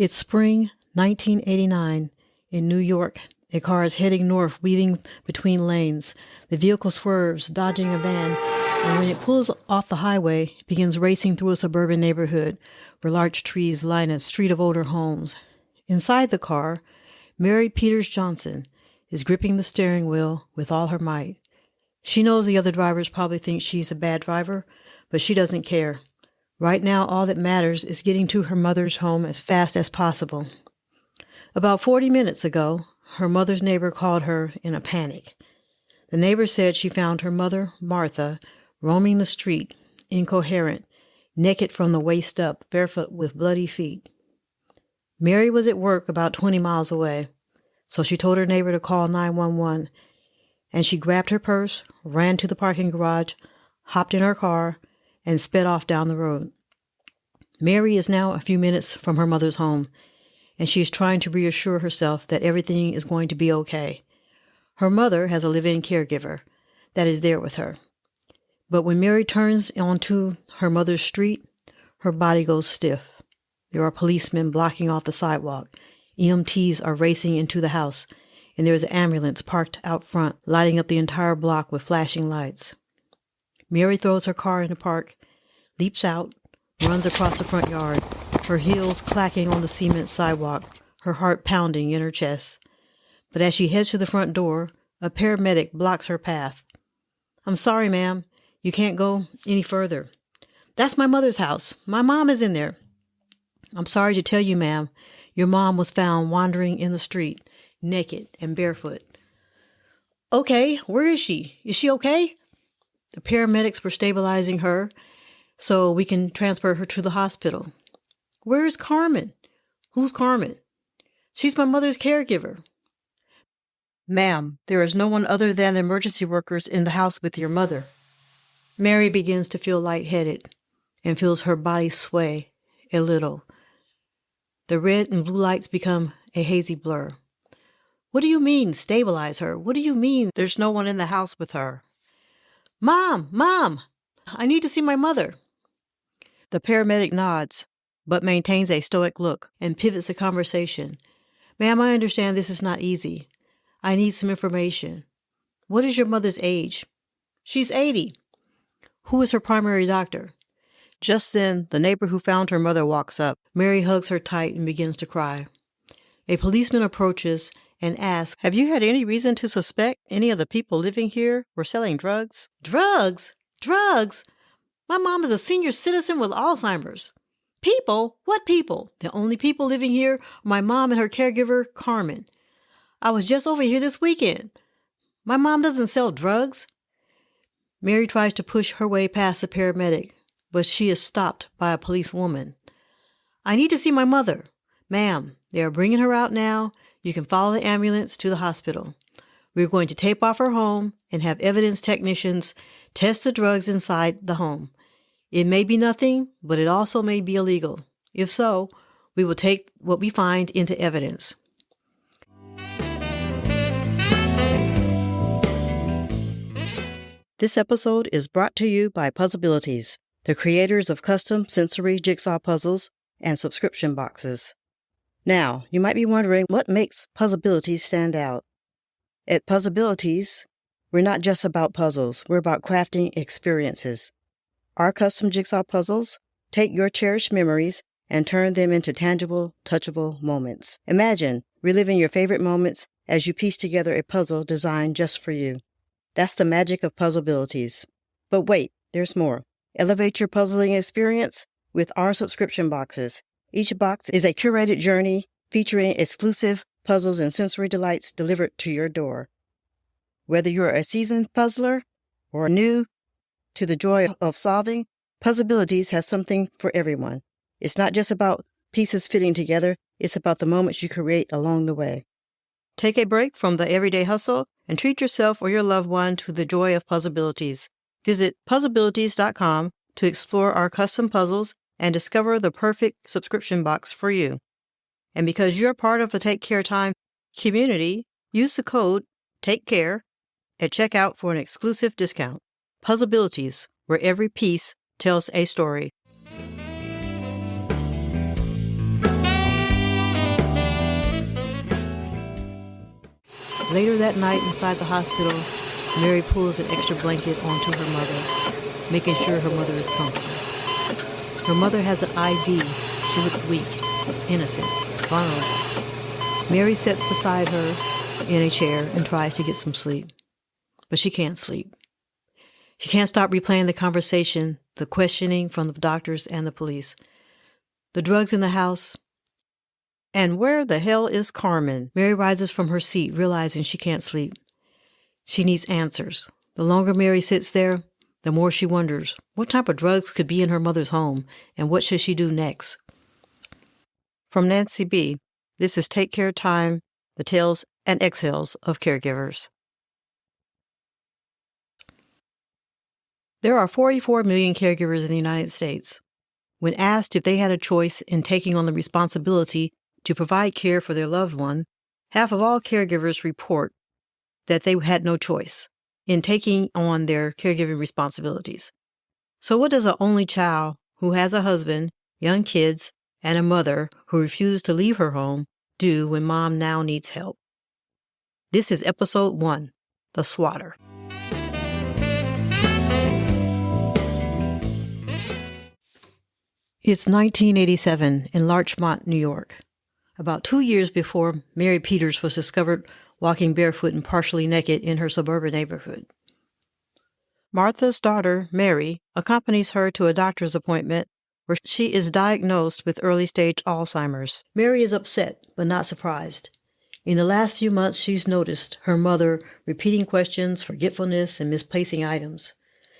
It's spring 1989 in New York. A car is heading north, weaving between lanes. The vehicle swerves, dodging a van, and when it pulls off the highway, it begins racing through a suburban neighborhood where large trees line a street of older homes. Inside the car, Mary Peters Johnson is gripping the steering wheel with all her might. She knows the other drivers probably think she's a bad driver, but she doesn't care. Right now, all that matters is getting to her mother's home as fast as possible. About 40 minutes ago, her mother's neighbor called her in a panic. The neighbor said she found her mother, Martha, roaming the street, incoherent, naked from the waist up, barefoot with bloody feet. Mary was at work about 20 miles away, so she told her neighbor to call 911, and she grabbed her purse, ran to the parking garage, hopped in her car, and sped off down the road. Mary is now a few minutes from her mother's home, and she is trying to reassure herself that everything is going to be okay. Her mother has a live-in caregiver that is there with her. But when Mary turns onto her mother's street, her body goes stiff. There are policemen blocking off the sidewalk. EMTs are racing into the house, and there is an ambulance parked out front, lighting up the entire block with flashing lights. Mary throws her car in the park, leaps out, runs across the front yard, her heels clacking on the cement sidewalk, her heart pounding in her chest. But as she heads to the front door, a paramedic blocks her path. "I'm sorry, ma'am. You can't go any further." "That's my mother's house. My mom is in there." "I'm sorry to tell you, ma'am, your mom was found wandering in the street, naked and barefoot." "Okay, where is she? Is she okay?" "The paramedics were stabilizing her so we can transfer her to the hospital." "Where is Carmen?" "Who's Carmen?" "She's my mother's caregiver." "Ma'am, there is no one other than the emergency workers in the house with your mother." Mary begins to feel lightheaded and feels her body sway a little. The red and blue lights become a hazy blur. "What do you mean, stabilize her? What do you mean there's no one in the house with her?" "Mom! Mom! I need to see my mother." The paramedic nods, but maintains a stoic look and pivots the conversation. "Ma'am, I understand this is not easy. I need some information. What is your mother's age?" "She's 80. "Who is her primary doctor?" Just then, the neighbor who found her mother walks up. Mary hugs her tight and begins to cry. A policeman approaches and asks, "Have you had any reason to suspect any of the people living here were selling drugs?" "Drugs? Drugs? My mom is a senior citizen with Alzheimer's." "People? What people?" "The only people living here are my mom and her caregiver, Carmen. I was just over here this weekend. My mom doesn't sell drugs." Mary tries to push her way past the paramedic, but she is stopped by a policewoman. "I need to see my mother." "Ma'am, they are bringing her out now. You can follow the ambulance to the hospital. We're going to tape off her home and have evidence technicians test the drugs inside the home. It may be nothing, but it also may be illegal. If so, we will take what we find into evidence." This episode is brought to you by Puzzlebilities, the creators of custom sensory jigsaw puzzles and subscription boxes. Now, you might be wondering what makes Puzzlebilities stand out. At Puzzlebilities, we're not just about puzzles, we're about crafting experiences. Our custom jigsaw puzzles take your cherished memories and turn them into tangible, touchable moments. Imagine reliving your favorite moments as you piece together a puzzle designed just for you. That's the magic of Puzzlebilities. But wait, there's more. Elevate your puzzling experience with our subscription boxes. Each box is a curated journey featuring exclusive puzzles and sensory delights delivered to your door. Whether you're a seasoned puzzler or new to the joy of solving, Puzzlebilities has something for everyone. It's not just about pieces fitting together, it's about the moments you create along the way. Take a break from the everyday hustle and treat yourself or your loved one to the joy of Puzzlebilities. Visit Puzzlebilities.com to explore our custom puzzles and discover the perfect subscription box for you. And because you're part of the Take Care Time community, use the code TAKECARE at checkout for an exclusive discount. Puzzlebilities, where every piece tells a story. Later that night inside the hospital, Mary pulls an extra blanket onto her mother, making sure her mother is comfortable. Her mother has an ID. She looks weak, innocent, vulnerable. Mary sits beside her in a chair and tries to get some sleep. But she can't sleep. She can't stop replaying the conversation, the questioning from the doctors and the police. The drugs in the house. And where the hell is Carmen? Mary rises from her seat, realizing she can't sleep. She needs answers. The longer Mary sits there, the more she wonders what type of drugs could be in her mother's home and what should she do next. From Nancy B., this is Take Care Time, the Tales and Exhales of Caregivers. There are 44 million caregivers in the United States. When asked if they had a choice in taking on the responsibility to provide care for their loved one, half of all caregivers report that they had no choice in taking on their caregiving responsibilities. So what does an only child who has a husband, young kids, and a mother who refuses to leave her home do when mom now needs help? This is episode 1, The Sqatter. It's 1987 in Larchmont, New York. About 2 years before Mary Peters was discovered walking barefoot and partially naked in her suburban neighborhood. Martha's daughter, Mary, accompanies her to a doctor's appointment where she is diagnosed with early-stage Alzheimer's. Mary is upset, but not surprised. In the last few months, she's noticed her mother repeating questions, forgetfulness, and misplacing items.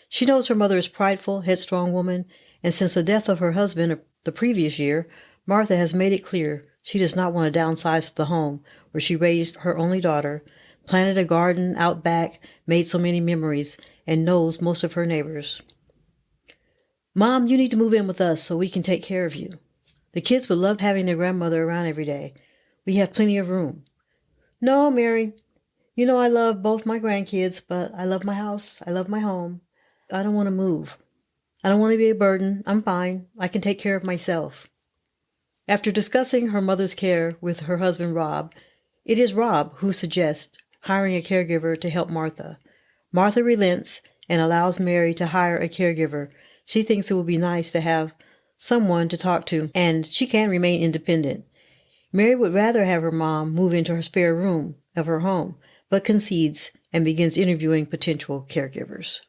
She knows her mother is a prideful, headstrong woman, and since the death of her husband the previous year, Martha has made it clear she does not want to downsize the home where she raised her only daughter, planted a garden out back, made so many memories, and knows most of her neighbors. Mom, you need to move in with us so we can take care of you. The kids would love having their grandmother around every day. We have plenty of room. No, Mary. You know I love both my grandkids, but I love my house. I love my home. I don't want to move. I don't want to be a burden. I'm fine. I can take care of myself. After discussing her mother's care with her husband, Rob, it is Rob who suggests hiring a caregiver to help Martha. Martha relents and allows Mary to hire a caregiver. She thinks it would be nice to have someone to talk to, and she can remain independent. Mary would rather have her mom move into her spare room of her home, but concedes and begins interviewing potential caregivers.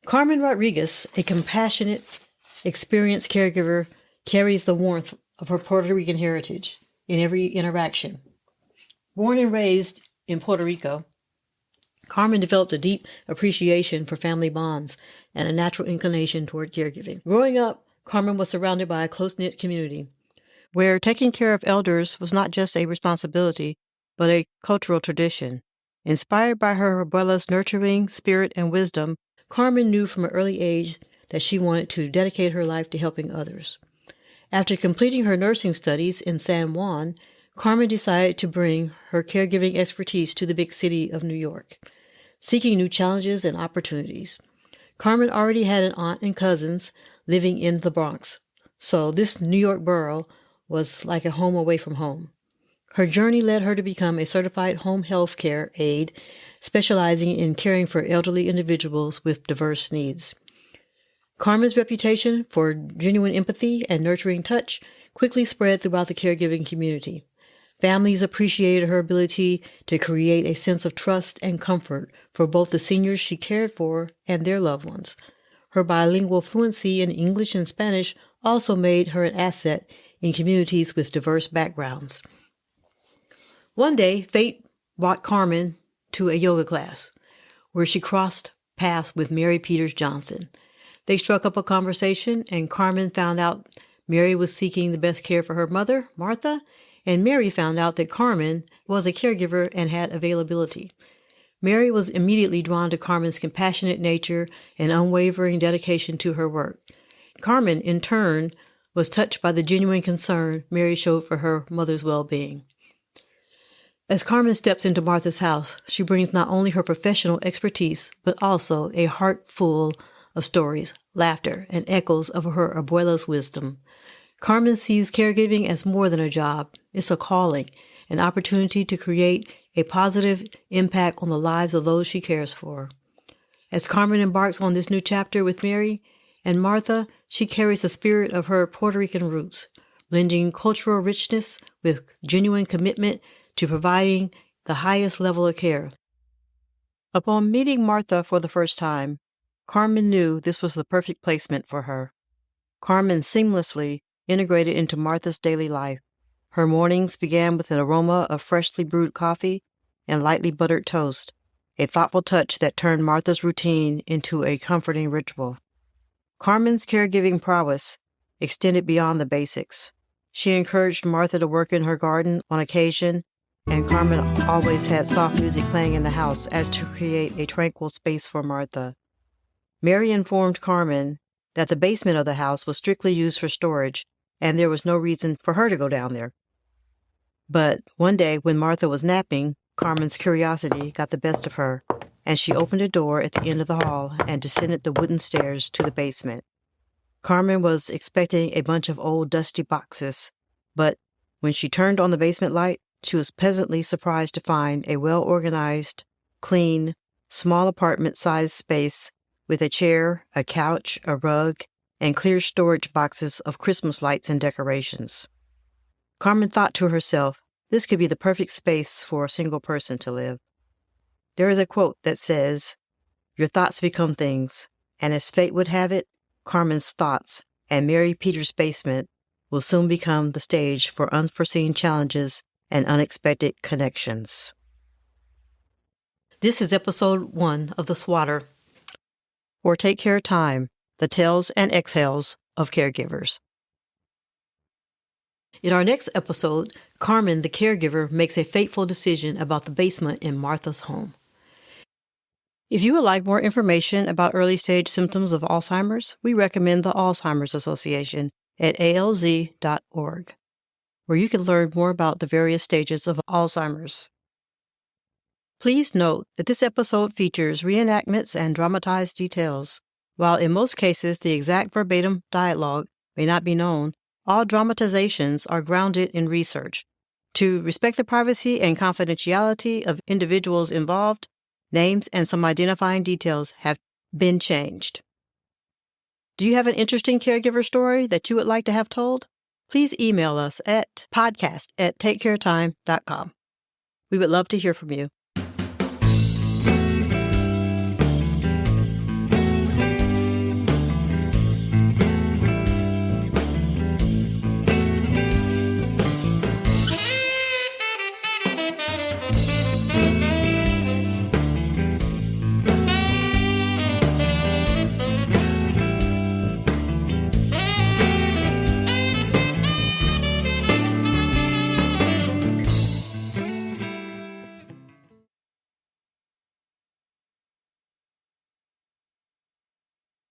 Carmen Rodriguez, a compassionate, experienced caregiver, carries the warmth of her Puerto Rican heritage in every interaction. Born and raised in Puerto Rico, Carmen developed a deep appreciation for family bonds and a natural inclination toward caregiving. Growing up, Carmen was surrounded by a close-knit community, where taking care of elders was not just a responsibility, but a cultural tradition. Inspired by her abuela's nurturing spirit and wisdom, Carmen knew from an early age that she wanted to dedicate her life to helping others. After completing her nursing studies in San Juan, Carmen decided to bring her caregiving expertise to the big city of New York, seeking new challenges and opportunities. Carmen already had an aunt and cousins living in the Bronx, so this New York borough was like a home away from home. Her journey led her to become a certified home health care aide, specializing in caring for elderly individuals with diverse needs. Carmen's reputation for genuine empathy and nurturing touch quickly spread throughout the caregiving community. Families appreciated her ability to create a sense of trust and comfort for both the seniors she cared for and their loved ones. Her bilingual fluency in English and Spanish also made her an asset in communities with diverse backgrounds. One day, fate brought Carmen to a yoga class, where she crossed paths with Mary Peters Johnson. They struck up a conversation, and Carmen found out Mary was seeking the best care for her mother, Martha, and Mary found out that Carmen was a caregiver and had availability. Mary was immediately drawn to Carmen's compassionate nature and unwavering dedication to her work. Carmen, in turn, was touched by the genuine concern Mary showed for her mother's well-being. As Carmen steps into Martha's house, she brings not only her professional expertise, but also a heart full of stories, laughter, and echoes of her abuela's wisdom. Carmen sees caregiving as more than a job. It's a calling, an opportunity to create a positive impact on the lives of those she cares for. As Carmen embarks on this new chapter with Mary and Martha, she carries the spirit of her Puerto Rican roots, blending cultural richness with genuine commitment to providing the highest level of care. Upon meeting Martha for the first time, Carmen knew this was the perfect placement for her. Carmen seamlessly integrated into Martha's daily life. Her mornings began with an aroma of freshly brewed coffee and lightly buttered toast, a thoughtful touch that turned Martha's routine into a comforting ritual. Carmen's caregiving prowess extended beyond the basics. She encouraged Martha to work in her garden on occasion, and Carmen always had soft music playing in the house as to create a tranquil space for Martha. Mary informed Carmen that the basement of the house was strictly used for storage, and there was no reason for her to go down there. But one day when Martha was napping, Carmen's curiosity got the best of her, and she opened a door at the end of the hall and descended the wooden stairs to the basement. Carmen was expecting a bunch of old dusty boxes, but when she turned on the basement light, she was pleasantly surprised to find a well-organized, clean, small apartment-sized space with a chair, a couch, a rug, and clear storage boxes of Christmas lights and decorations. Carmen thought to herself, this could be the perfect space for a single person to live. There is a quote that says, "Your thoughts become things," and as fate would have it, Carmen's thoughts and Mary Peters' basement will soon become the stage for unforeseen challenges and unexpected connections. This is episode 1 of the Sqatter, or Take Care Time, the Tales and Exhales of Caregivers. In our next episode, Carmen, the caregiver, makes a fateful decision about the basement in Martha's home. If you would like more information about early-stage symptoms of Alzheimer's, we recommend the Alzheimer's Association at alz.org, where you can learn more about the various stages of Alzheimer's. Please note that this episode features reenactments and dramatized details. While in most cases the exact verbatim dialogue may not be known, all dramatizations are grounded in research. To respect the privacy and confidentiality of individuals involved, names and some identifying details have been changed. Do you have an interesting caregiver story that you would like to have told? Please email us at podcast@takecaretime.com. We would love to hear from you.